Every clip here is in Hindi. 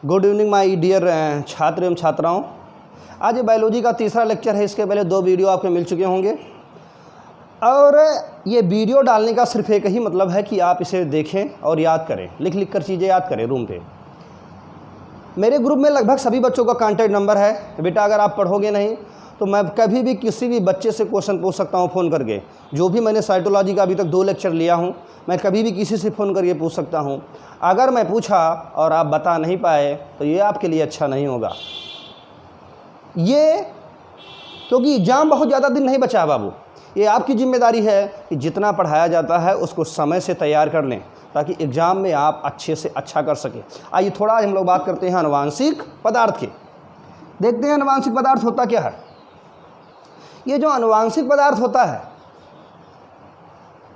गुड इवनिंग माय डियर छात्र एवं छात्राओं। आज बायोलॉजी का तीसरा लेक्चर है। इसके पहले 2 वीडियो आपके मिल चुके होंगे और ये वीडियो डालने का सिर्फ एक ही मतलब है कि आप इसे देखें और याद करें, लिख लिख कर चीज़ें याद करें रूम पे। मेरे ग्रुप में लगभग सभी बच्चों का कॉन्टैक्ट नंबर है। बेटा अगर आप पढ़ोगे नहीं तो मैं कभी भी किसी भी बच्चे से क्वेश्चन पूछ सकता हूँ फ़ोन करके। जो भी मैंने साइटोलॉजी का अभी तक 2 लेक्चर लिया हूँ, मैं कभी भी किसी से फ़ोन करके पूछ सकता हूँ। अगर मैं पूछा और आप बता नहीं पाए तो ये आपके लिए अच्छा नहीं होगा। ये क्योंकि एग्ज़ाम बहुत ज़्यादा दिन नहीं बचा है बाबू। ये आपकी जिम्मेदारी है कि जितना पढ़ाया जाता है उसको समय से तैयार कर लें ताकि एग्ज़ाम में आप अच्छे से अच्छा कर सकें। आइए थोड़ा आज हम लोग बात करते हैं आनुवांशिक पदार्थ की। देखते हैं आनुवांशिक पदार्थ होता क्या है। ये जो आनुवांशिक पदार्थ होता है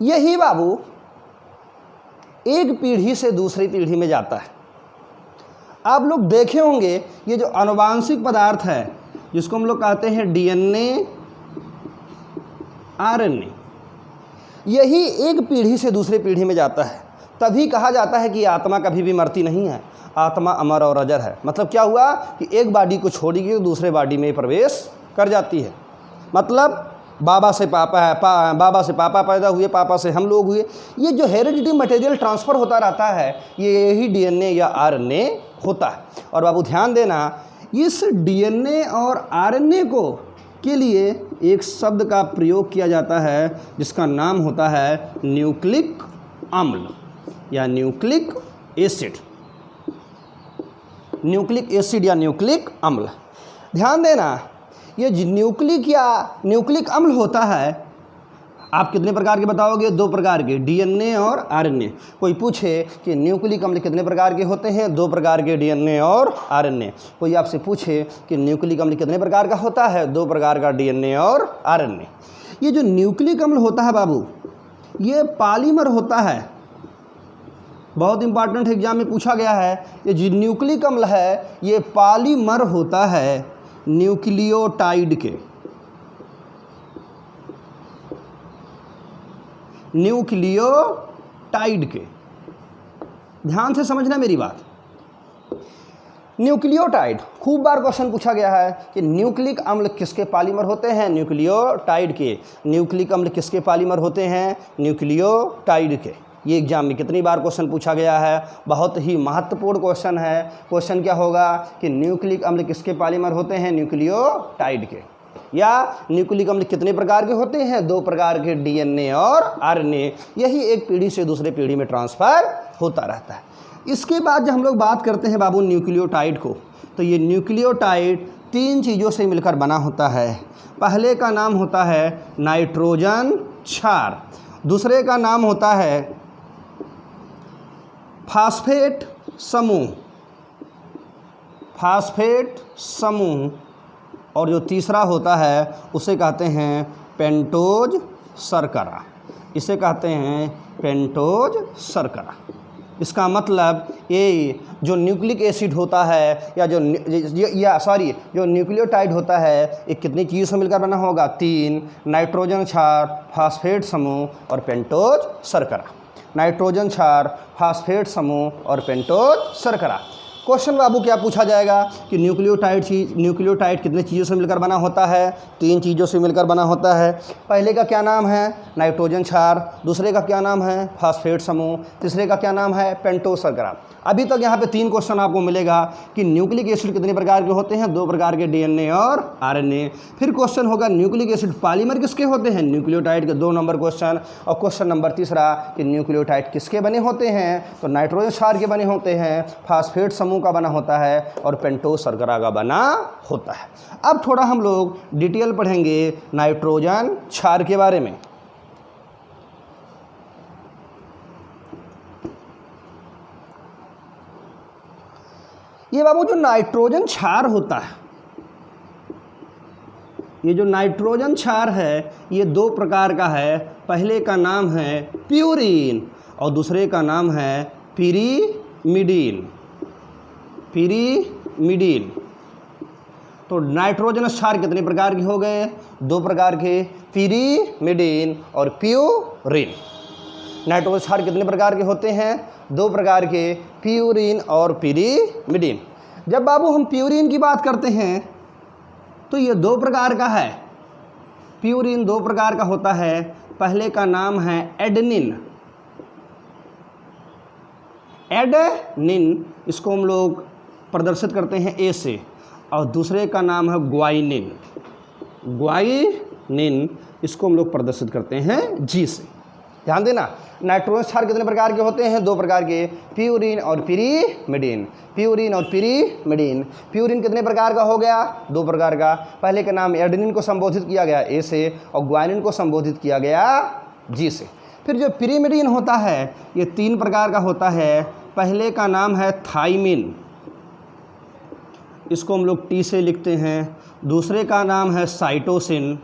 यही बाबू एक पीढ़ी से दूसरी पीढ़ी में जाता है। आप लोग देखे होंगे ये जो आनुवांशिक पदार्थ है जिसको हम लोग कहते हैं डीएनए, आरएनए, यही एक पीढ़ी से दूसरी पीढ़ी में जाता है। तभी कहा जाता है कि आत्मा कभी भी मरती नहीं है, आत्मा अमर और अजर है। मतलब क्या हुआ कि एक बॉडी को छोड़ेगी तो दूसरे बॉडी में प्रवेश कर जाती है। मतलब बाबा से पापा है, बाबा से पापा पैदा हुए, पापा से हम लोग हुए। ये जो हेरिडिटी मटेरियल ट्रांसफ़र होता रहता है ये यही डीएनए या आरएनए होता है। और बाबू ध्यान देना, इस डीएनए और आरएनए को के लिए एक शब्द का प्रयोग किया जाता है जिसका नाम होता है न्यूक्लिक अम्ल या न्यूक्लिक एसिड। न्यूक्लिक एसिड या न्यूक्लिक अम्ल। ध्यान देना, ये न्यूक्लिक अम्ल होता है। आप कितने प्रकार के बताओगे? 2 प्रकार के, डीएनए और आरएनए। कोई पूछे कि न्यूक्लिक अम्ल कितने प्रकार के होते हैं? 2 प्रकार के, डीएनए और आरएनए। कोई आपसे पूछे कि न्यूक्लिक अम्ल कितने प्रकार का होता है? 2 प्रकार का, डीएनए और आरएनए। ये जो न्यूक्लिक अम्ल होता है बाबू, ये पॉलीमर होता है। बहुत इंपॉर्टेंट एग्जाम में पूछा गया है। ये जो न्यूक्लिक अम्ल है ये पॉलीमर होता है न्यूक्लियोटाइड के। न्यूक्लियोटाइड के, ध्यान से समझना मेरी बात। न्यूक्लियोटाइड खूब बार क्वेश्चन पूछा गया है कि न्यूक्लिक अम्ल किसके पॉलीमर होते हैं? न्यूक्लियोटाइड के। न्यूक्लिक अम्ल किसके पॉलीमर होते हैं? न्यूक्लियोटाइड के। ये एग्जाम में कितनी बार क्वेश्चन पूछा गया है? बहुत ही महत्वपूर्ण क्वेश्चन है। क्वेश्चन क्या होगा कि न्यूक्लिक अम्ल किसके पॉलीमर होते हैं? न्यूक्लियोटाइड के। या न्यूक्लिक अम्ल कितने प्रकार के होते हैं? 2 प्रकार के, डीएनए और आरएनए। यही एक पीढ़ी से दूसरे पीढ़ी में ट्रांसफ़र होता रहता है। इसके बाद जब हम लोग बात करते हैं बाबू न्यूक्लियोटाइड को, तो ये न्यूक्लियोटाइड 3 चीज़ों से मिलकर बना होता है। पहले का नाम होता है नाइट्रोजन क्षार, दूसरे का नाम होता है फास्फेट समूह, और जो तीसरा होता है उसे कहते हैं पेंटोज शर्करा। इसे कहते हैं पेंटोज शर्करा। इसका मतलब ये जो न्यूक्लिक एसिड होता है या जो न्यूक्लियोटाइड होता है ये कितनी चीज़ों से मिलकर बना होगा? 3, नाइट्रोजन क्षार, फास्फेट समूह और पेंटोज शर्करा। नाइट्रोजन क्षार, फास्फेट समूह और पेंटोज शर्करा। क्वेश्चन बाबू क्या पूछा जाएगा कि न्यूक्लियोटाइड कितने चीज़ों से मिलकर बना होता है? 3 चीज़ों से मिलकर बना होता है। पहले का क्या नाम है? नाइट्रोजन क्षार, दूसरे का क्या नाम है? फास्फेट समूह, तीसरे का क्या नाम है? पेंटोज शर्करा। अभी तक यहाँ पे 3 क्वेश्चन आपको मिलेगा कि न्यूक्लिक एसिड कितने प्रकार के होते हैं? 2 प्रकार के, डीएनए और आरएनए। फिर क्वेश्चन होगा न्यूक्लिक एसिड पॉलीमर किसके होते हैं? न्यूक्लियोटाइड के। 2 नंबर क्वेश्चन। और क्वेश्चन नंबर तीसरा कि न्यूक्लियोटाइड किसके बने होते हैं? तो नाइट्रोजन क्षार के बने होते हैं, फास्फेट समूह का बना होता है और पेंटोज शर्करा का बना होता है। अब थोड़ा हम लोग डिटेल पढ़ेंगे नाइट्रोजन क्षार के बारे में। ये बाबू जो नाइट्रोजन क्षार होता है, ये जो नाइट्रोजन क्षार है ये 2 प्रकार का है। पहले का नाम है प्यूरीन और दूसरे का नाम है पिरीमिडीन। तो नाइट्रोजन क्षार कितने प्रकार के हो गए? 2 प्रकार के, पिरीमिडीन और प्यूरीन। नाइट्रोजन क्षार कितने प्रकार के होते हैं? 2 प्रकार के, प्यूरीन और पिरीमिडीन। जब बाबू हम प्यूरिन की बात करते हैं तो ये दो प्रकार का है। प्यूरिन दो प्रकार का होता है। पहले का नाम है एडेनिन। एडेनिन इसको हम लोग प्रदर्शित करते हैं ए से, और दूसरे का नाम है ग्वाइनिन। ग्वाइनिन इसको हम लोग प्रदर्शित करते हैं जी से। ध्यान देना, नाइट्रोजन क्षार कितने प्रकार के होते हैं? दो प्रकार के, प्यूरिन और पिरीमिडीन। प्यूरिन और पिरीमिडीन। प्यूरिन कितने प्रकार का हो गया? दो प्रकार का। पहले का नाम एडेनिन को संबोधित किया गया ए से, और ग्वाइनिन को संबोधित किया गया जी से। फिर जो पिरीमिडीन होता है ये तीन प्रकार का होता है। पहले का नाम है थाइमिन, इसको हम लोग टी से लिखते हैं। दूसरे का नाम है साइटोसिन।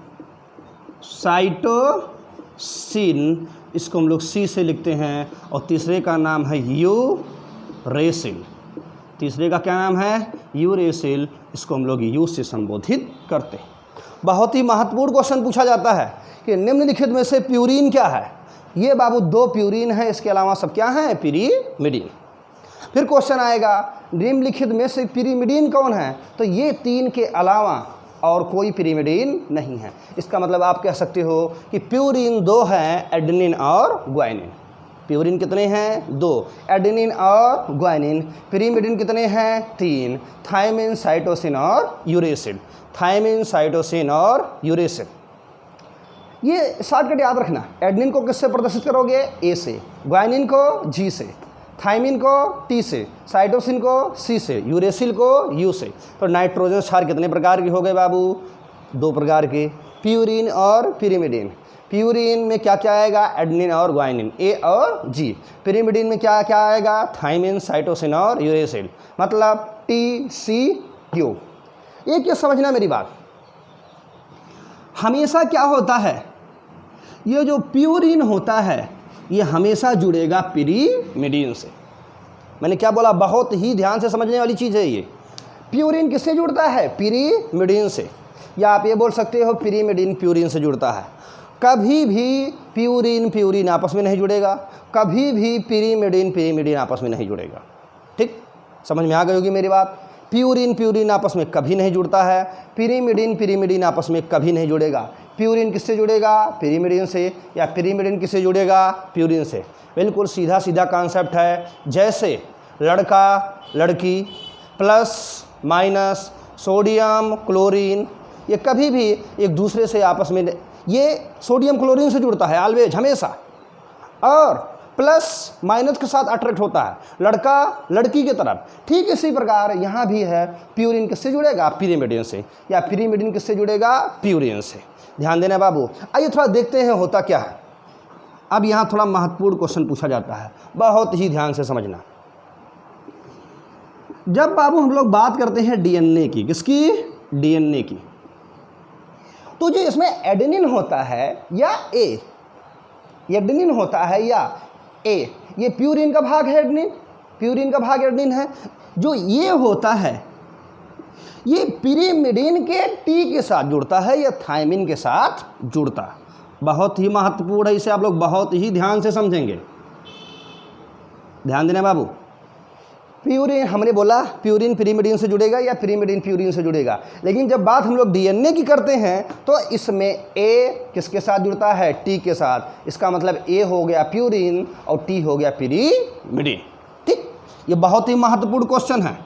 साइटोसिन इसको हम लोग सी से लिखते हैं। और तीसरे का नाम है यूरेसिल। तीसरे का क्या नाम है? यूरेसिल। इसको हम लोग यू से संबोधित करते हैं। बहुत ही महत्वपूर्ण क्वेश्चन पूछा जाता है कि निम्नलिखित में से प्यूरिन क्या है? ये बाबू दो प्यूरिन है, इसके अलावा सब क्या है? पिरीमिडीन। फिर क्वेश्चन आएगा निम्नलिखित में से पिरीमिडीन कौन है? तो ये तीन के अलावा और कोई पिरीमिडीन नहीं है। इसका मतलब आप कह सकते हो कि प्यूरिन दो हैं, एडेनिन और ग्वाइनिन। प्यूरिन कितने हैं? दो। एडेनिन और ग्वाइनिन। पिरीमिडीन कितने हैं? तीन। थाइमिन, साइटोसिन और यूरेसिल। थाइमिन, साइटोसिन और यूरेसिल। ये शॉर्टकट याद रखना। एडेनिन को किससे प्रदर्शित करोगे? ए से। ग्वाइनिन को जी से। थाइमिन को टी से। साइटोसिन को सी से। यूरेसिल को यू से। तो नाइट्रोजन क्षार कितने प्रकार के हो गए बाबू? दो प्रकार के, प्यूरिन और पिरीमिडीन। प्यूरिन में क्या क्या आएगा? एडेनिन और ग्वाइनिन, ए और जी। पिरीमिडीन में क्या क्या आएगा? थाइमिन, साइटोसिन और यूरेसिल। मतलब टी सी यू। एक ये समझना मेरी बात, हमेशा क्या होता है, ये जो प्यूरिन होता है ये हमेशा जुड़ेगा पिरीमिडीन से। मैंने क्या बोला? बहुत ही ध्यान से समझने वाली चीज़ है ये। प्यूरिन किससे जुड़ता है? पिरीमिडीन से। या आप ये बोल सकते हो पिरीमिडीन प्यूरिन से जुड़ता है। कभी भी प्यूरिन आपस में नहीं जुड़ेगा, कभी भी पिरीमिडीन आपस में नहीं जुड़ेगा। ठीक, समझ में आ गई होगी मेरी बात। प्यूरिन आपस में कभी नहीं जुड़ता है, पिरीमिडीन आपस में कभी नहीं जुड़ेगा। प्यूरिन किससे जुड़ेगा? पिरीमिडीन से। या पिरीमिडीन किससे जुड़ेगा? प्यूरिन से। बिल्कुल सीधा सीधा कॉन्सेप्ट है। जैसे लड़का लड़की, प्लस माइनस, सोडियम क्लोरीन, ये कभी भी एक दूसरे से आपस में, ये सोडियम क्लोरीन से जुड़ता है ऑलवेज, हमेशा, और प्लस माइनस के साथ अट्रैक्ट होता है लड़का लड़की की तरफ। ठीक इसी प्रकार यहाँ भी है। प्यूरिन किससे जुड़ेगा? पिरीमिडीन से। या पिरीमिडीन किससे जुड़ेगा? प्यूरिन से। ध्यान देना बाबू। आइए थोड़ा देखते हैं होता क्या है। अब यहाँ थोड़ा महत्वपूर्ण क्वेश्चन पूछा जाता है, बहुत ही ध्यान से समझना। जब बाबू हम लोग बात करते हैं डीएनए की, किसकी? डीएनए की, तो जो इसमें एडेनिन होता है या ए, एडेनिन होता है या ए, ये प्यूरिन का भाग है। एडेनिन प्यूरिन का भाग एडेनिन है। जो ये होता है ये पिरीमिडीन के टी के साथ जुड़ता है या थाइमिन के साथ जुड़ता है। बहुत ही महत्वपूर्ण है, इसे आप लोग बहुत ही ध्यान से समझेंगे। ध्यान देना बाबू। प्यूरिन हमने बोला प्यूरिन पिरीमिडीन से जुड़ेगा या पिरीमिडीन प्यूरिन से जुड़ेगा। लेकिन जब बात हम लोग डीएनए की करते हैं तो इसमें ए किसके साथ जुड़ता है? टी के साथ। इसका मतलब ए हो गया प्यूरिन और टी हो गया पिरीमिडीन। ठीक, ये बहुत ही महत्वपूर्ण क्वेश्चन है।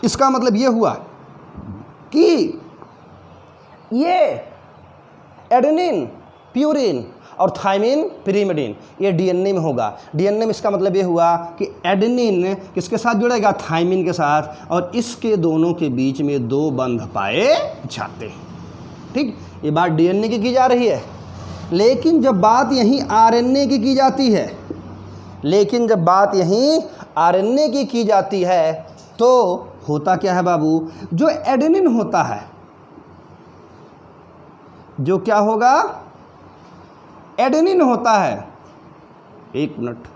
इसका मतलब ये हुआ कि ये एडेनिन प्यूरिन और थाइमिन पिरीमिडीन ये डीएनए में होगा। डीएनए में इसका मतलब ये हुआ कि एडेनिन किसके साथ जुड़ेगा? थाइमिन के साथ, और इसके दोनों के बीच में दो बंध पाए जाते हैं। ठीक, ये बात डीएनए की जा रही है। लेकिन जब बात यहीं आरएनए की जाती है, लेकिन जब बात यहीं आरएनए की जाती है तो होता क्या है बाबू? जो एडेनिन होता है, जो क्या होगा? एडेनिन होता है। एक मिनट,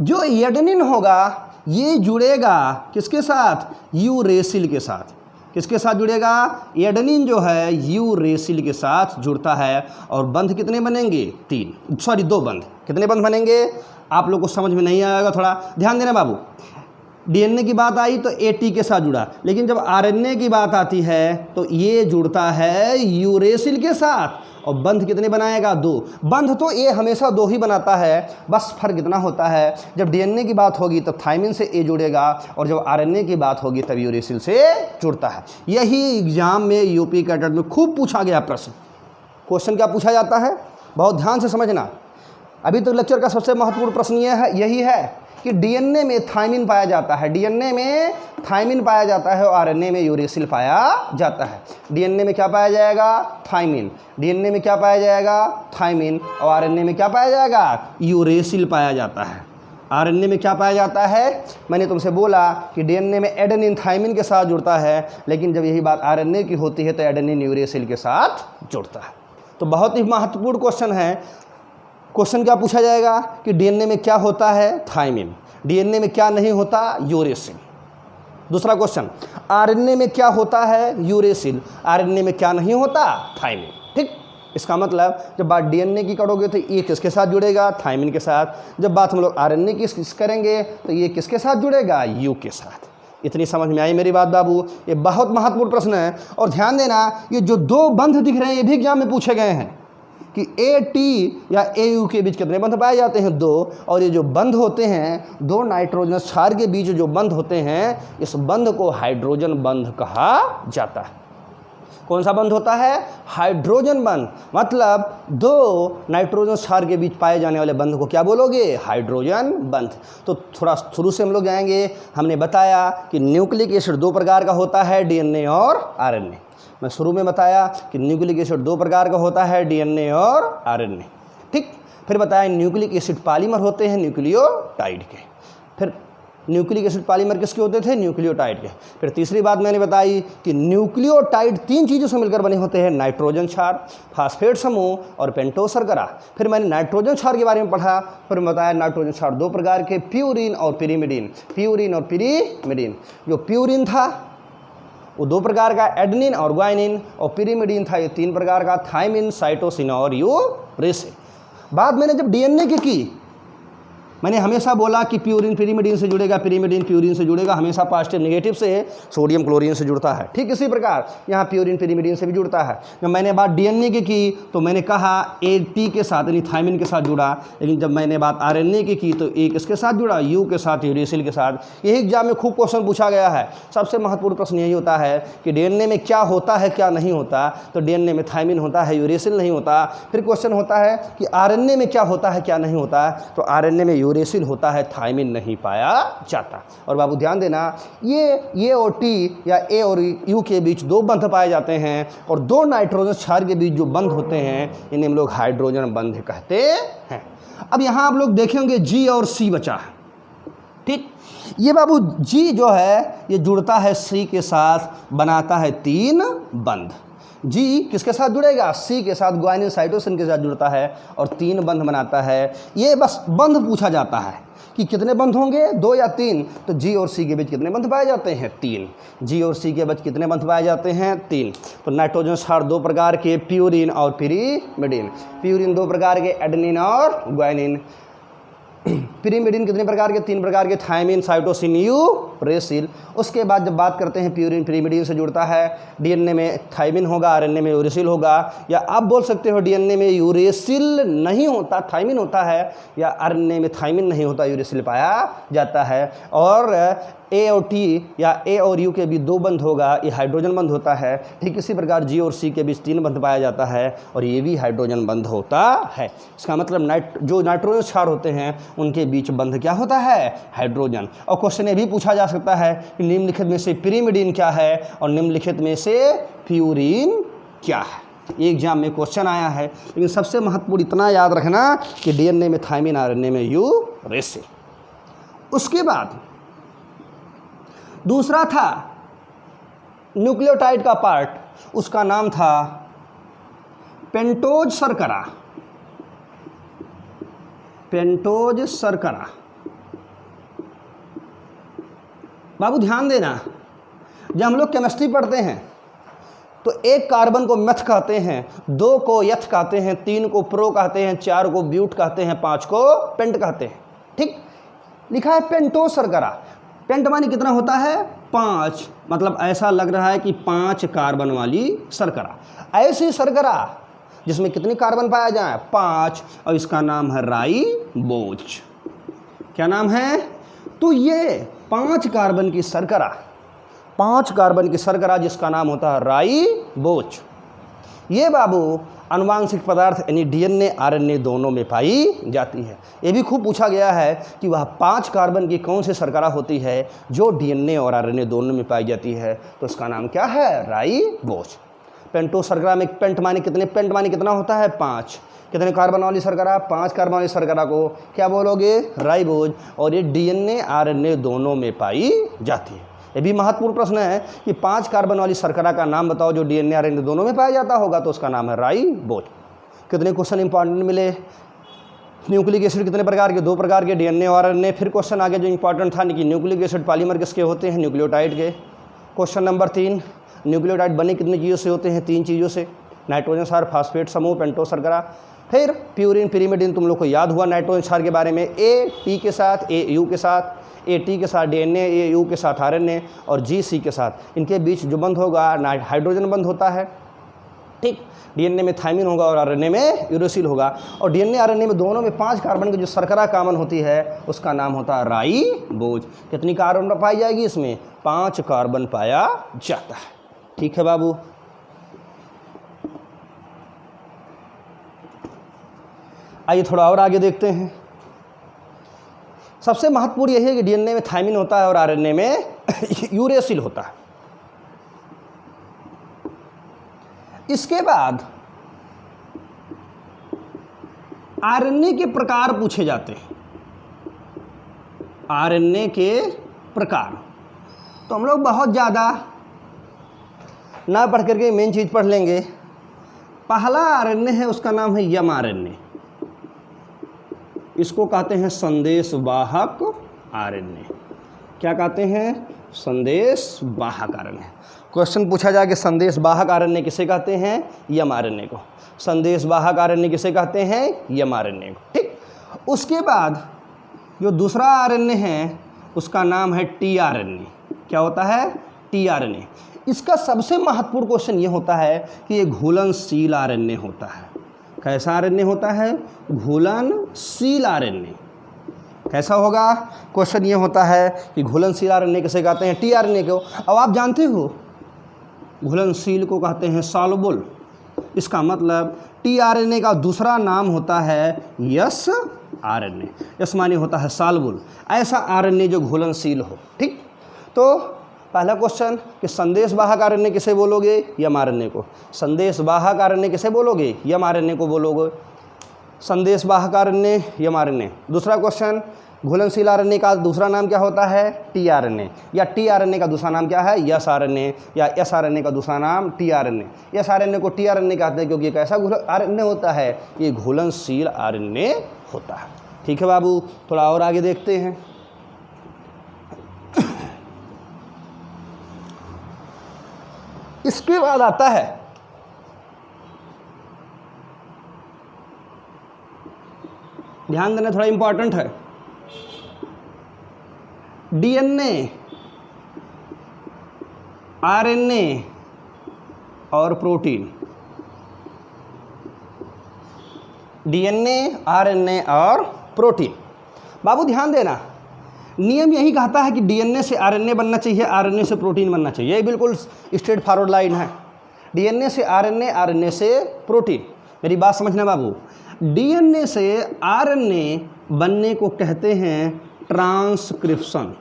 जो एडेनिन होगा ये जुड़ेगा किसके साथ? यूरेसिल के साथ। किसके साथ जुड़ेगा? एडेनिन जो है यूरेसिल के साथ जुड़ता है और बंध कितने बनेंगे? 2 बंध। कितने बंध बनेंगे? आप लोग को समझ में नहीं आएगा, थोड़ा ध्यान देना बाबू। डीएनए की बात आई तो एटी के साथ जुड़ा, लेकिन जब आरएनए की बात आती है तो ये जुड़ता है यूरेसिल के साथ और बंध कितने बनाएगा? 2 बंध। तो ये हमेशा 2 ही बनाता है, बस फर्क इतना होता है जब डीएनए की बात होगी तो थायमिन से ए जुड़ेगा और जब आरएनए की बात होगी तब यूरेसिल से जुड़ता है। यही एग्जाम में यूपी कैडेट में खूब पूछा गया प्रश्न। क्वेश्चन क्या पूछा जाता है, बहुत ध्यान से समझना। अभी तो लेक्चर का सबसे महत्वपूर्ण प्रश्न यही है कि डीएनए में थायमिन पाया जाता है, डीएनए में थायमिन पाया जाता है और आरएनए में यूरेसिल पाया जाता है। डीएनए में क्या पाया जाएगा? थायमिन। डीएनए में क्या पाया जाएगा? थायमिन। और आरएनए में क्या पाया जाएगा? यूरेसिल पाया जाता है। आरएनए में क्या पाया जाता है? मैंने तुमसे बोला कि डीएनए में एडेनिन थायमिन के साथ जुड़ता है, लेकिन जब यही बात आरएनए की होती है तो एडेनिन यूरेसिल के साथ जुड़ता है। तो बहुत ही महत्वपूर्ण क्वेश्चन है। क्वेश्चन क्या पूछा जाएगा कि डीएनए में क्या होता है? थायमिन। डीएनए में क्या नहीं होता? यूरेसिल। दूसरा क्वेश्चन, आरएनए में क्या होता है? यूरेसिल। आरएनए में क्या नहीं होता? थायमिन। ठीक, इसका मतलब जब बात डीएनए की करोगे तो ये किसके साथ जुड़ेगा? थायमिन के साथ। जब बात हम लोग आरएनए की करेंगे तो ये किसके साथ जुड़ेगा? यू के साथ। इतनी समझ में आई मेरी बात बाबू? ये बहुत महत्वपूर्ण प्रश्न है। और ध्यान देना, ये जो 2 बंध दिख रहे हैं ये भी एग्जाम में पूछे गए हैं कि ए टी या ए यू के बीच कितने बंध पाए जाते हैं? 2। और ये जो बंध होते हैं 2 नाइट्रोजन क्षार के बीच जो बंध होते हैं, इस बंध को हाइड्रोजन बंध कहा जाता है। कौन सा बंध होता है? हाइड्रोजन बंध। मतलब 2 नाइट्रोजन क्षार के बीच पाए जाने वाले बंध को क्या बोलोगे? हाइड्रोजन बंध। तो थोड़ा शुरू से हम लोग जाएंगे। हमने बताया कि न्यूक्लिक एसिड 2 प्रकार का होता है, डीएनए और आरएनए। मैं शुरू में बताया कि न्यूक्लिक एसिड 2 प्रकार का होता है, डीएनए और आरएनए। ठीक, फिर बताया न्यूक्लिक एसिड पॉलीमर होते हैं न्यूक्लियोटाइड के। फिर न्यूक्लिक एसिड पॉलीमर किसके होते थे? न्यूक्लियोटाइड के। फिर तीसरी बात मैंने बताई कि न्यूक्लियोटाइड 3 चीज़ों से मिलकर बने होते हैं, नाइट्रोजन क्षार, फास्फेट समूह और पेंटोज शर्करा। फिर मैंने नाइट्रोजन क्षार के बारे में पढ़ा। फिर बताया नाइट्रोजन क्षार 2 प्रकार के, प्यूरिन और पिरीमिडीन। प्यूरिन और पिरीमिडीन। जो प्यूरिन था वो 2 प्रकार का, एडेनिन और ग्वाइनिन। और पिरीमिडीन था ये 3 प्रकार का, थायमिन, साइटोसिन और यूरेसिल। बात मैंने जब डीएनए की मैंने हमेशा बोला कि प्यूरिन पिरीमिडीन से जुड़ेगा, पिरीमिडीन प्यूरिन से जुड़ेगा, हमेशा पॉजिटिव नेगेटिव से सोडियम क्लोरीन से जुड़ता है। ठीक इसी प्रकार यहाँ प्यूरिन पिरीमिडीन से भी जुड़ता है। जब मैंने बात डीएनए की तो मैंने कहा एटी के साथ यानी थायमिन के साथ जुड़ा, लेकिन जब मैंने बात आरएनए की तो ए किसके साथ जुड़ा? यू के साथ, यूरेसिल के साथ। यही एग्जाम में खूब क्वेश्चन पूछा गया है। सबसे महत्वपूर्ण प्रश्न यही होता है कि डीएनए में क्या होता है, क्या नहीं होता। तो डीएनए में थायमिन होता है, यूरेसिल नहीं होता। फिर क्वेश्चन होता है कि आरएनए में क्या होता है, क्या नहीं होता। तो आरएनए में यूरेसिल होता है, थायमिन नहीं पाया जाता। और बाबू ध्यान देना, ये और टी या ए और यू के बीच 2 बंध पाए जाते हैं और 2 नाइट्रोजन क्षार के बीच जो बंध होते हैं इन्हें हम लोग हाइड्रोजन बंध कहते हैं। अब यहाँ आप लोग देखेंगे जी और सी बचा है। ठीक, ये बाबू जी जो है ये जुड़ता है सी के साथ, बनाता है 3 बंध। जी किसके साथ जुड़ेगा? सी के साथ, ग्वाइनिन साइटोसिन के साथ जुड़ता है और 3 बंध बनाता है। ये बस बंध पूछा जाता है कि कितने बंध होंगे, 2 या 3। तो जी और सी के बीच कितने बंध पाए जाते हैं? 3। जी और सी के बीच कितने बंध पाए जाते हैं? 3। तो नाइट्रोजन क्षार 2 प्रकार के, प्यूरिन और पिरीमिडीन। प्यूरिन 2 प्रकार के, एडेनिन और ग्वाइनिन। पिरीमिडीन कितने प्रकार के? 3 प्रकार के, थायमिन, साइटोसिन, यूरेसिल। उसके बाद जब बात करते हैं प्यूरिन पिरीमिडीन से जुड़ता है, डीएनए में थायमिन होगा, आरएनए में यूरेसिल होगा। या आप बोल सकते हो डीएनए में यूरेसिल नहीं होता, थायमिन होता है, या आरएनए में थायमिन नहीं होता, यूरेसिल पाया जाता है। और ए और टी या ए और यू के बीच 2 बंध होगा, ये हाइड्रोजन बंध होता है। ठीक इसी प्रकार जी और सी के बीच 3 बंध पाया जाता है और ये भी हाइड्रोजन बंध होता है। इसका मतलब जो नाइट्रोजन क्षार होते हैं उनके बीच बंध क्या होता है? हाइड्रोजन। और क्वेश्चन ये भी पूछा जा सकता है कि निम्नलिखित में से पिरीमिडीन क्या है और निम्नलिखित में से प्यूरिन क्या है। ये एग्जाम में क्वेश्चन आया है। लेकिन सबसे महत्वपूर्ण इतना याद रखना कि डीएनए में थायमिन, आरएनए में यूरेसिल। उसके बाद दूसरा था न्यूक्लियोटाइड का पार्ट, उसका नाम था पेंटोज शर्करा। पेंटोज शर्करा। बाबू ध्यान देना, जब हम लोग केमिस्ट्री पढ़ते हैं तो एक कार्बन को मेथ कहते हैं, 2 को यथ कहते हैं, 3 को प्रो कहते हैं, 4 को ब्यूट कहते हैं, 5 को पेंट कहते हैं। ठीक, लिखा है पेंटोज शर्करा। पेंट माने कितना होता है? 5, मतलब ऐसा लग रहा है कि 5 कार्बन वाली शर्करा। ऐसी शर्करा जिसमें कितनी कार्बन पाया जाए? 5, और इसका नाम है राइबोज। क्या नाम है? तो ये 5 कार्बन की शर्करा, 5 कार्बन की शर्करा जिसका नाम होता है राइबोज, ये बाबू आनुवांशिक पदार्थ यानी डीएनए आरएनए दोनों में पाई जाती है। ये भी खूब पूछा गया है कि वह 5 कार्बन की कौन सी शर्करा होती है जो डीएनए और आरएनए दोनों में पाई जाती है, तो इसका नाम क्या है? राइबोज। पेंटोज शर्करा में पेंट माने कितने? पेंट माने कितना होता है? 5। कितने कार्बन वाली शर्करा? 5 कार्बन वाली शर्करा को क्या बोलोगे? राइबोज। और ये डीएनए आरएनए दोनों में पाई जाती है। ये भी महत्वपूर्ण प्रश्न है कि 5 कार्बन वाली शर्करा का नाम बताओ जो डीएनए आरएनए दोनों में पाया जाता होगा, तो उसका नाम है राइबोज। कितने क्वेश्चन इंपॉर्टेंट मिले? न्यूक्लिक एसिड कितने प्रकार के? 2 प्रकार के, डीएनए और आरएनए। फिर क्वेश्चन आगे जो इंपॉर्टेंट था कि न्यूक्लिक एसिड पॉलीमर किसके होते हैं? न्यूक्लियोटाइड के। क्वेश्चन नंबर 3, न्यूक्लियोटाइड बने कितनी चीज़ों से होते हैं? 3 चीज़ों से, नाइट्रोजन क्षार, फास्फेट समूह, पेंटोज शर्करा। फिर प्यूरिन पिरीमिडिन तुम लोग को याद हुआ नाइट्रोजन क्षार के बारे में, ए के साथ, ए के साथ, ए के साथ डीएनए, ए के साथ आरएनए, और जी के साथ। इनके बीच जो बंध होगा हाइड्रोजन बंध होता है। ठीक, डीएनए में थायमिन होगा और आरएनए में यूरेसिल होगा। और डीएनए आरएनए में दोनों में 5 कार्बन की जो शर्करा कॉमन होती है उसका नाम होता है राइबोज। कितनी कार्बन पाई जाएगी इसमें? 5 कार्बन पाया जाता है। ठीक है बाबू, आइए थोड़ा और आगे देखते हैं। सबसे महत्वपूर्ण यही है कि डीएनए में थायमिन होता है और आरएनए में यूरेसिल होता है। इसके बाद आरएनए के प्रकार पूछे जाते हैं। आरएनए के प्रकार तो हम लोग बहुत ज़्यादा ना पढ़ करके मेन चीज़ पढ़ लेंगे। पहला आरएनए है, उसका नाम है एमआरएनए। इसको कहते हैं संदेशवाहक आरएनए। क्या कहते हैं? संदेशवाहक आरएनए। क्वेश्चन पूछा जाए कि संदेशवाहक आरएनए किसे कहते हैं? एमआरएनए को। संदेशवाहक आरएनए किसे कहते हैं? एमआरएनए को। ठीक, उसके बाद जो दूसरा आरएनए है उसका नाम है टीआरएनए। क्या होता है? टीआरएनए। इसका सबसे महत्वपूर्ण क्वेश्चन ये होता है कि ये घुलनशील आरएनए होता है। कैसा आरएनए होता है? घुलनशील आरएनए। कैसा होगा? क्वेश्चन ये होता है कि घुलनशील आरएनए किसे कहते हैं? टीआरएनए को। अब आप जानते हो घुलनशील को कहते हैं सॉल्युबल। इसका मतलब टीआरएनए का दूसरा नाम होता है यस आरएनए। यस माने होता है सॉल्युबल, ऐसा आरएनए जो घुलनशील हो। ठीक, तो पहला क्वेश्चन कि संदेशवाहक आरएनए किसे बोलोगे? एमआरएनए को। संदेशवाहक आरएनए किसे बोलोगे? एमआरएनए को बोलोगे। संदेशवाहक आरएनए, एमआरएनए। दूसरा क्वेश्चन, घुलनशील आरएनए का दूसरा नाम क्या होता है? टीआरएनए। या टीआरएनए का दूसरा नाम क्या है? S RNA. या एस आरएनए का दूसरा नाम टीआरएनए। एस आरएनए को टीआरएनए कहते हैं क्योंकि एक ऐसा आरएनए होता है, ये घुलनशील आरएनए होता है। ठीक है बाबू, थोड़ा और आगे देखते हैं। इसके बाद आता है ध्यान देना, थोड़ा इंपॉर्टेंट है, डीएनए, आरएनए और प्रोटीन। डीएनए, आरएनए और प्रोटीन। बाबू ध्यान देना, नियम यही कहता है कि डीएनए से आरएनए बनना चाहिए, आरएनए से प्रोटीन बनना चाहिए। ये बिल्कुल स्ट्रेट फॉरवर्ड लाइन है। डीएनए से आरएनए, आरएनए से प्रोटीन। मेरी बात समझना बाबू, डीएनए से आरएनए बनने को कहते हैं ट्रांसक्रिप्शन।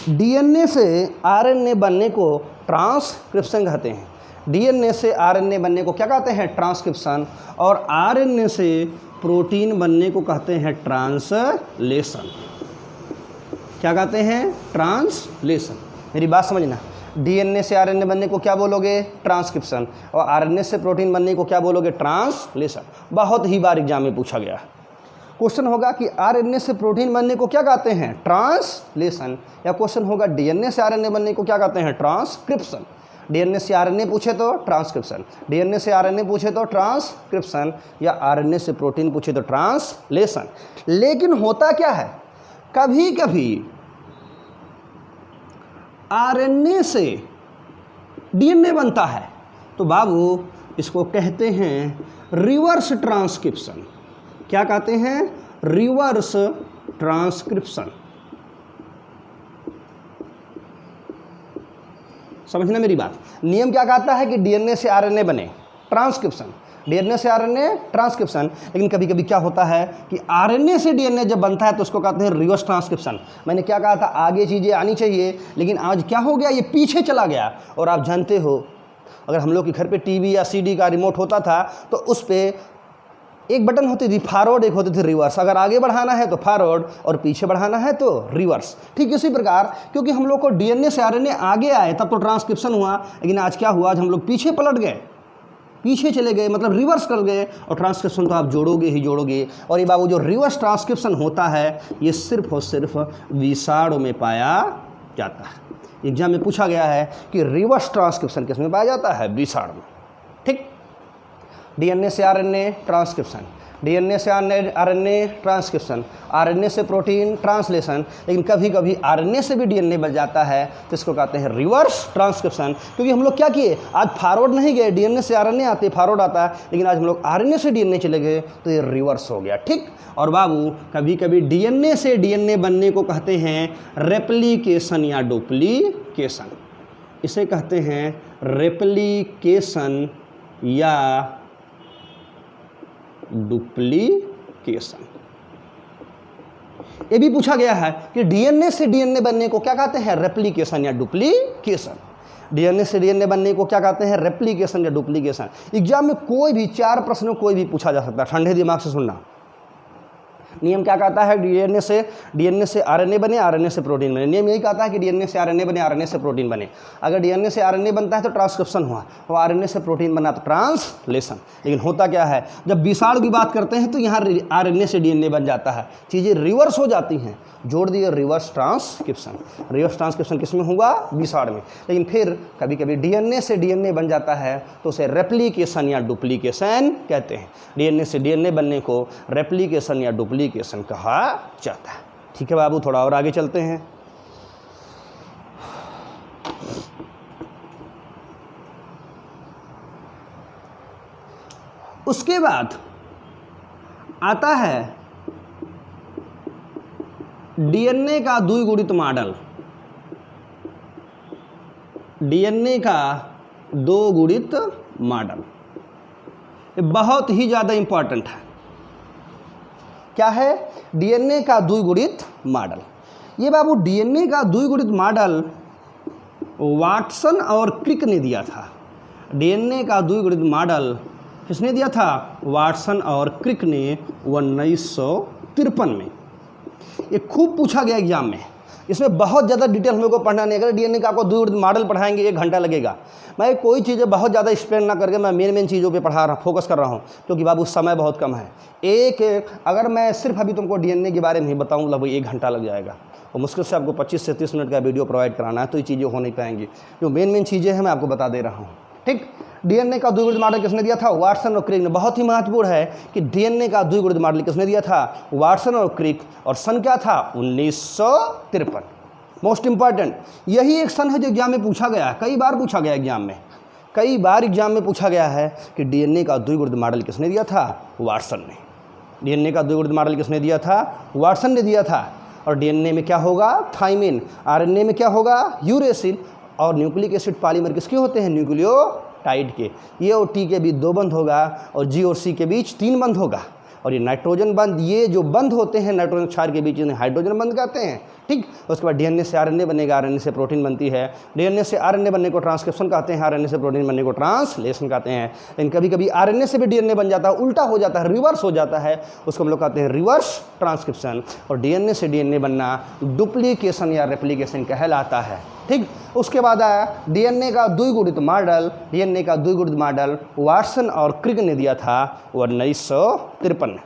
डीएनए से आरएनए बनने को ट्रांसक्रिप्शन कहते हैं। डीएनए से आरएनए बनने को क्या कहते हैं? ट्रांसक्रिप्शन। और आरएनए से प्रोटीन बनने को कहते हैं ट्रांसलेशन। क्या कहते हैं? ट्रांसलेशन। मेरी बात समझना, डीएनए से आरएनए बनने को क्या बोलोगे? ट्रांसक्रिप्शन। और आरएनए से प्रोटीन बनने को क्या बोलोगे? ट्रांसलेशन। बहुत ही बार एग्जाम में पूछा गया है। क्वेश्चन होगा कि आरएनए से प्रोटीन बनने को क्या कहते हैं, ट्रांसलेशन, या क्वेश्चन होगा डीएनए से आरएनए बनने को क्या कहते हैं, ट्रांसक्रिप्शन। डीएनए से आरएनए पूछे तो ट्रांसक्रिप्शन, डीएनए से आरएनए पूछे तो ट्रांसक्रिप्शन, या आरएनए से प्रोटीन पूछे तो ट्रांसलेशन। लेकिन होता क्या है, कभी कभी आरएनए से डीएनए बनता है, तो बाबू इसको कहते हैं रिवर्स ट्रांसक्रिप्शन। क्या कहते हैं, रिवर्स ट्रांसक्रिप्शन। समझना मेरी बात। नियम क्या कहता है कि डीएनए से आरएनए बने, ट्रांसक्रिप्शन, डीएनए से आरएनए ट्रांसक्रिप्शन। लेकिन कभी कभी क्या होता है कि आरएनए से डीएनए जब बनता है तो उसको कहते हैं रिवर्स ट्रांसक्रिप्शन। मैंने क्या कहा था, आगे चीज़ें आनी चाहिए, लेकिन आज क्या हो गया, ये पीछे चला गया। और आप जानते हो, अगर हम लोग के घर पे टीवी या सीडी का रिमोट होता था तो उस पर एक बटन होती थी फॉरवर्ड, एक होती थी रिवर्स। अगर आगे बढ़ाना है तो फॉरवर्ड और पीछे बढ़ाना है तो रिवर्स। ठीक इसी प्रकार, क्योंकि हम लोग को डीएनए से आरएनए आगे आए तब तो ट्रांसक्रिप्शन हुआ, लेकिन आज क्या हुआ, आज हम लोग पीछे पलट गए, पीछे चले गए, मतलब रिवर्स कर गए, और ट्रांसक्रिप्शन तो आप जोड़ोगे ही जोड़ोगे। और ये बाबू जो रिवर्स ट्रांसक्रिप्शन होता है ये सिर्फ और सिर्फ विषाणु में पाया जाता है। एग्जाम में पूछा गया है कि रिवर्स ट्रांसक्रिप्शन किस में पाया जाता है, विषाणु में। ठीक, डीएनए से आरएनए ट्रांसक्रिप्शन, डीएनए से आरएनए ट्रांसक्रिप्शन, आरएनए से प्रोटीन ट्रांसलेशन। लेकिन कभी कभी आरएनए से भी डीएनए बन जाता है तो इसको कहते हैं रिवर्स ट्रांसक्रिप्शन। क्योंकि हम लोग क्या किए, आज फॉरवर्ड नहीं गए, डीएनए से आरएनए आते, फॉरवर्ड आता है, लेकिन आज हम लोग आरएनए से डीएनए चले गए तो ये रिवर्स हो गया। ठीक, और बाबू कभी कभी डीएनए से डीएनए बनने को कहते हैं रेप्लिकेशन या डुप्लीकेशन। इसे कहते हैं रेप्लिकेशन या डुप्लीकेशन। ये भी पूछा गया है कि डीएनए से डीएनए बनने को क्या कहते हैं, रेप्लिकेशन या डुप्लीकेशन। डीएनए से डीएनए बनने को क्या कहते हैं, रेप्लिकेशन या डुप्लीकेशन। एग्जाम में कोई भी 4 प्रश्नों कोई भी पूछा जा सकता है, ठंडे दिमाग से सुनना। नियम क्या कहता है, डीएनए से आरएनए बने, आरएनए से प्रोटीन बने। नियम यही कहता है कि डीएनए से आरएनए बने, आरएनए से प्रोटीन बने। अगर डीएनए से आरएनए बनता है तो ट्रांसक्रिप्शन हुआ, और आरएनए से प्रोटीन बना तो ट्रांसलेशन। लेकिन होता क्या है, जब विषाणु की बात करते हैं तो यहाँ आरएनए से डीएनए बन जाता है, चीज़ें रिवर्स हो जाती हैं, जोड़ दिए रिवर्स ट्रांसक्रिप्शन। रिवर्स ट्रांसक्रिप्शन किस में हुआ, विषाणु में। लेकिन फिर कभी कभी डीएनए से डीएनए बन जाता है तो उसे रेप्लिकेशन या डुप्लीकेशन कहते हैं। डीएनए से डीएनए बनने को रेप्लिकेशन या डुप्लीकेशन कहा जाता है। ठीक है बाबू, थोड़ा और आगे चलते हैं। उसके बाद आता है डीएनए का द्विगुणित मॉडल। डीएनए का द्विगुणित मॉडल ये बहुत ही ज़्यादा इंपॉर्टेंट है। क्या है, डीएनए का द्विगुणित मॉडल। ये बाबू डीएनए का द्विगुणित मॉडल वाटसन और क्रिक ने दिया था। डीएनए का द्विगुणित मॉडल किसने दिया था, वाटसन और क्रिक ने 1953 में। ये खूब पूछा गया एग्जाम में। इसमें बहुत ज़्यादा डिटेल मेरे को पढ़ना नहीं। अगर डीएनए का आपको द्विगुणित मॉडल पढ़ाएंगे 1 घंटा लगेगा। मैं कोई चीज़ें बहुत ज़्यादा एक्सप्लेन ना करके मैं मेन चीज़ों पे पढ़ा रहा, फोकस कर रहा हूँ, क्योंकि बाबू समय बहुत कम है। अगर मैं सिर्फ अभी तुमको डीएनए के बारे में ही बताऊँ लगभग 1 घंटा लग जाएगा, और मुश्किल से आपको 25 से 30 मिनट का वीडियो प्रोवाइड कराना है, तो ये चीज़ें हो नहीं पाएंगी। जो मेन चीज़ें हैं मैं आपको बता दे रहा हूँ। ठीक, डीएनए का द्विगुणित मॉडल किसने दिया था, वाटसन और क्रिक ने। बहुत ही महत्वपूर्ण है कि डीएनए का द्विगुणित मॉडल किसने दिया था, वाटसन और क्रिक। और सन क्या था, 1953। मोस्ट इंपॉर्टेंट यही एक सन है जो एग्जाम में पूछा गया है, कई बार पूछा गया एग्जाम में, कई बार एग्जाम में पूछा गया है कि डीएनए का द्विगुणित मॉडल किसने दिया था, वाटसन ने। डीएनए का द्विगुणित मॉडल किसने दिया था, वाटसन ने दिया था। और डीएनए में क्या होगा, थाइमिन, आरएनए में क्या होगा, यूरेसिल, और न्यूक्लिक एसिड पॉलीमर किसके होते हैं, न्यूक्लियोटाइड के। ये और टी के बीच 2 बंध होगा, और जी और सी के बीच 3 बंध होगा। और ये नाइट्रोजन बंध, ये जो बंध होते हैं नाइट्रोजन क्षार के बीच इन्हें हाइड्रोजन बंध कहते हैं। ठीक, उसके बाद डीएनए से आरएनए बनेगा, आरएनए से प्रोटीन बनती है। डीएनए से आरएनए बनने को ट्रांसक्रिप्शन कहते हैं, आरएनए से प्रोटीन बनने को ट्रांसलेशन कहते हैं। लेकिन कभी कभी आरएनए से भी डीएनए बन जाता है, उल्टा हो जाता है, रिवर्स हो जाता है, उसको हम लोग कहते हैं रिवर्स ट्रांसक्रिप्शन। और डीएनए से डीएनए बनना डुप्लीकेशन या रेप्लिकेशन कहलाता है। ठीक, उसके बाद आया डीएनए का द्विगुणित मॉडल। डीएनए का द्विगुणित मॉडल वाटसन और क्रिक ने दिया था 1953 में।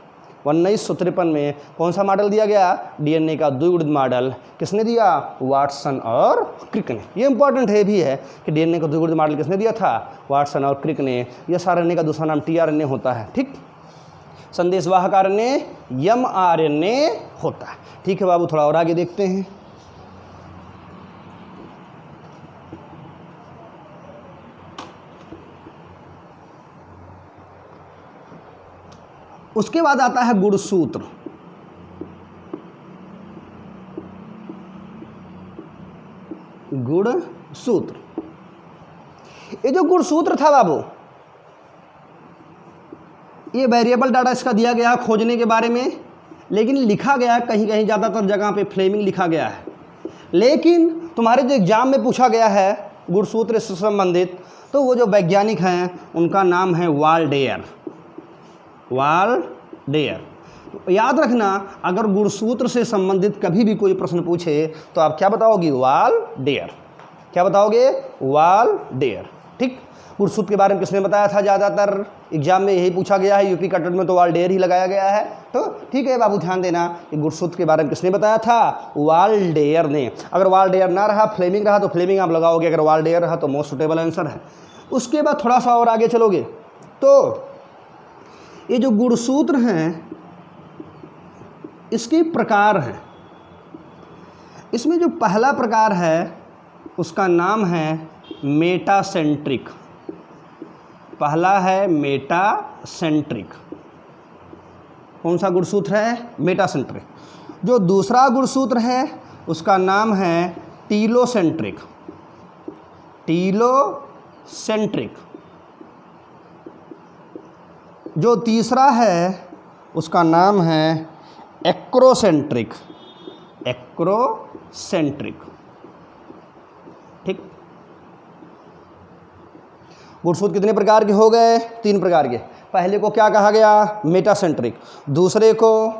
1953 में कौन सा मॉडल दिया गया? डीएनए का द्विगुणित मॉडल किसने दिया? वाटसन और क्रिक ने। ये इंपॉर्टेंट है भी है कि डीएनए का द्विगुणित मॉडल किसने दिया था? वाटसन और क्रिक ने। यह आरएनए का दूसरा नाम टीआरएनए होता है। ठीक, संदेशवाहक आरएनए एमआरएनए होता है। ठीक है बाबू, थोड़ा और आगे देखते हैं। उसके बाद आता है गुणसूत्र। गुणसूत्र, ये जो गुणसूत्र था बाबू, ये वेरिएबल डाटा इसका दिया गया खोजने के बारे में, लेकिन लिखा गया कहीं कहीं ज़्यादातर जगह पे फ्लेमिंग लिखा गया है। लेकिन तुम्हारे जो एग्जाम में पूछा गया है गुणसूत्र से संबंधित, तो वो जो वैज्ञानिक हैं उनका नाम है वाल्डेयर। वाल्डेयर। तो याद रखना, अगर गुणसूत्र से संबंधित कभी भी कोई प्रश्न पूछे तो आप क्या बताओगे? वाल्डेयर। क्या बताओगे? वाल्डेयर। ठीक, गुणसूत्र के बारे में किसने बताया था? ज़्यादातर एग्जाम में यही पूछा गया है, यूपी कटट में तो वाल्डेयर ही लगाया गया है। तो ठीक है बाबू, ध्यान देना कि गुणसूत्र के बारे में किसने बताया था? वाल्डेयर ने। अगर वाल्डेयर ना रहा, फ्लेमिंग रहा, तो फ्लेमिंग आप लगाओगे। अगर वाल्डेयर रहा तो मोस्ट सुटेबल आंसर है। उसके बाद थोड़ा सा और आगे चलोगे तो ये जो गुणसूत्र हैं इसके प्रकार हैं। इसमें जो पहला प्रकार है उसका नाम है मेटासेंट्रिक। पहला है मेटासेंट्रिक। कौन सा गुणसूत्र है? मेटासेंट्रिक। जो दूसरा गुणसूत्र है उसका नाम है टीलोसेंट्रिक। टीलोसेंट्रिक। जो तीसरा है उसका नाम है एक्रोसेंट्रिक। एक्रोसेंट्रिक। ठीक, गुणसूत्र कितने प्रकार के हो गए? 3 प्रकार के। पहले को क्या कहा गया? मेटासेंट्रिक। दूसरे को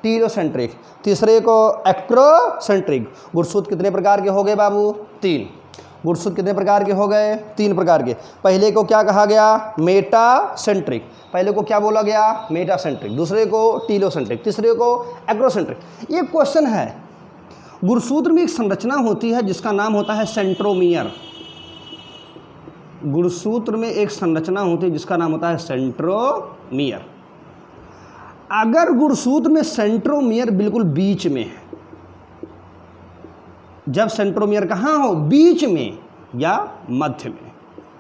टीलोसेंट्रिक। तीसरे को एक्रोसेंट्रिक। गुणसूत्र कितने प्रकार के हो गए बाबू? 3। गुणसूत्र कितने प्रकार के हो गए? 3 प्रकार के। पहले को क्या कहा गया? मेटासेंट्रिक। पहले को क्या बोला गया? मेटासेंट्रिक। दूसरे को टीलोसेंट्रिक। तीसरे को एक्रोसेंट्रिक। ये क्वेश्चन है, गुणसूत्र में एक संरचना होती है जिसका नाम होता है सेंट्रोमियर। गुणसूत्र में एक संरचना होती है जिसका नाम होता है सेंट्रोमियर। अगर गुणसूत्र में सेंट्रोमियर बिल्कुल बीच में है, जब सेंट्रोमियर कहाँ हो? बीच में या मध्य में,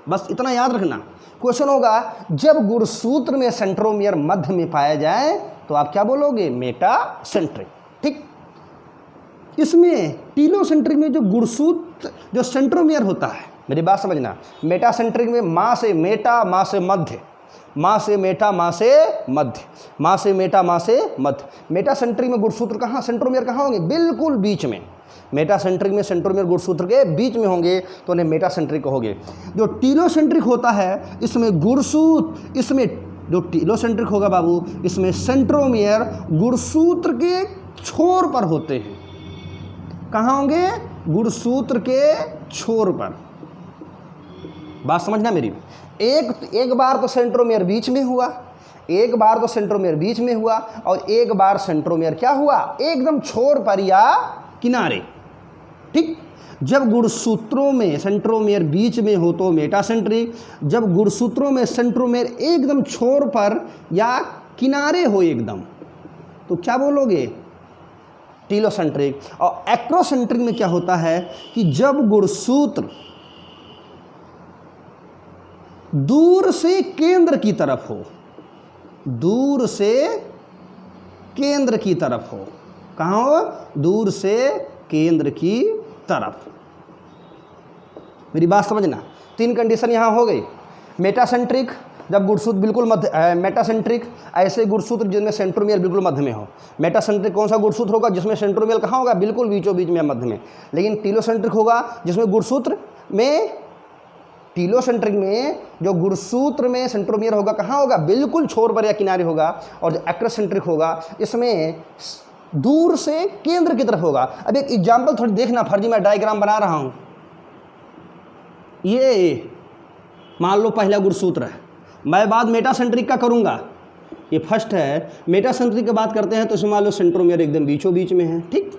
बस इतना याद रखना। क्वेश्चन होगा जब गुणसूत्र में सेंट्रोमियर मध्य में पाया जाए तो आप क्या बोलोगे? मेटासेंट्रिक। ठीक, इसमें टीलोसेंट्रिक में जो गुणसूत्र जो सेंट्रोमियर होता है, मेरी बात समझना, मेटासेंट्रिक में माँ से मेटा, माँ से मध्य, माँ से मेटा, माँ से मध्य, माँ से मेटा, माँ से मध्य। मेटासेंट्रिक में गुणसूत्र कहाँ? सेंट्रोमियर कहाँ होंगे? बिल्कुल बीच में। मेटासेंट्रिक में सेंट्रोमियर गुणसूत्र के बीच में होंगे तो उन्हें मेटासेंट्रिक कहोगे। जो टीलोसेंट्रिक होता है इसमें गुणसूत्र, इसमें जो टीलोसेंट्रिक होगा बाबू, इसमें सेंट्रोमियर गुणसूत्र के छोर पर होते हैं। कहाँ होंगे? गुणसूत्र के छोर पर। बात समझना मेरी। एक बार तो सेंट्रोमियर बीच में हुआ, एक बार तो सेंट्रोमियर बीच में हुआ, और एक बार सेंट्रोमियर क्या हुआ? एकदम छोर पर या किनारे। ठीक, जब गुणसूत्रों में सेंट्रोमियर बीच में हो तो मेटासेंट्रिक, जब गुणसूत्रों में सेंट्रोमियर एकदम छोर पर या किनारे हो एकदम, तो क्या बोलोगे? टीलोसेंट्रिक। और एक्रोसेंट्रिक में क्या होता है कि जब गुणसूत्र दूर से केंद्र की तरफ हो, दूर से केंद्र की तरफ हो। कहाँ हो? दूर से केंद्र की तरफ। मेरी बात समझना, 3 कंडीशन यहाँ हो गई। मेटासेंट्रिक, जब गुणसूत्र बिल्कुल मध्य, मेटासेंट्रिक ऐसे गुणसूत्र जिनमें सेंट्रोमियर बिल्कुल मध्य में हो। मेटासेंट्रिक कौन सा गुणसूत्र होगा? जिसमें सेंट्रोमियर कहाँ होगा? बिल्कुल बीचों बीच में, मध्य में। लेकिन टीलोसेंट्रिक होगा जिसमें गुणसूत्र में, टीलोसेंट्रिक में जो गुणसूत्र में सेंट्रोमियर होगा कहाँ होगा? बिल्कुल छोर पर या किनारे होगा। और जो एक्रोसेंट्रिक होगा इसमें दूर से केंद्र की तरफ होगा। अब एक एग्जाम्पल थोड़ी देखना, फर्जी मैं डायग्राम बना रहा हूँ। ये मान लो पहला गुणसूत्र है, मैं बात मेटासेंट्रिक का करूँगा। ये फर्स्ट है। मेटासेंट्रिक की बात करते हैं तो इसमें मान लो सेंट्रोमियर एकदम बीचों बीच में है, ठीक।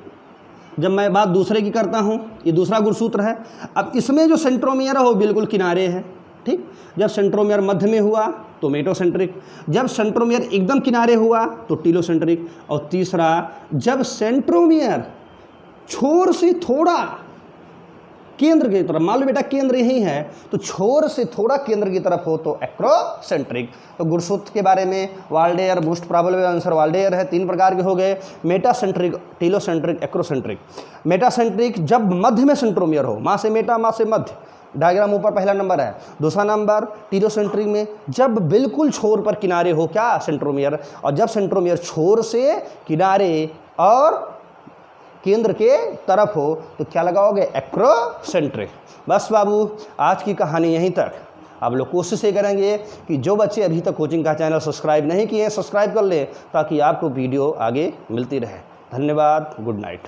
जब मैं बात दूसरे की करता हूँ, ये दूसरा गुणसूत्र है। अब इसमें जो सेंट्रोमियर है वो बिल्कुल किनारे है, ठीक। जब सेंट्रोमियर मध्य में हुआ तो मेटोसेंट्रिक, जब सेंट्रोमियर एकदम किनारे हुआ तो टीलोसेंट्रिक, और तीसरा जब सेंट्रोमियर छोर से थोड़ा केंद्र की तरफ, मान लो बेटा केंद्र यही है तो छोर से थोड़ा केंद्र की तरफ हो तो एक्रोसेंट्रिक। तो गुणसूत्र के बारे में Waldeyer, most probable answer Waldeyer है। 3 प्रकार के हो गए, मेटासेंट्रिक, टीलोसेंट्रिक, एक्रोसेंट्रिक। मेटासेंट्रिक जब मध्य में सेंट्रोमियर हो, माँ से मेटा, माँ से मध्य, डायग्राम ऊपर पहला नंबर है। दूसरा नंबर टीलोसेंट्रिक में जब बिल्कुल छोर पर किनारे हो क्या सेंट्रोमियर, और जब सेंट्रोमियर छोर से किनारे और केंद्र के तरफ हो तो क्या लगाओगे, एक्रोसेंट्रिक। बस बाबू आज की कहानी यहीं तक। आप लोग कोशिश ये करेंगे कि जो बच्चे अभी तक कोचिंग का चैनल सब्सक्राइब नहीं किए हैं सब्सक्राइब कर ले ताकि आपको वीडियो आगे मिलती रहे। धन्यवाद, गुड नाइट।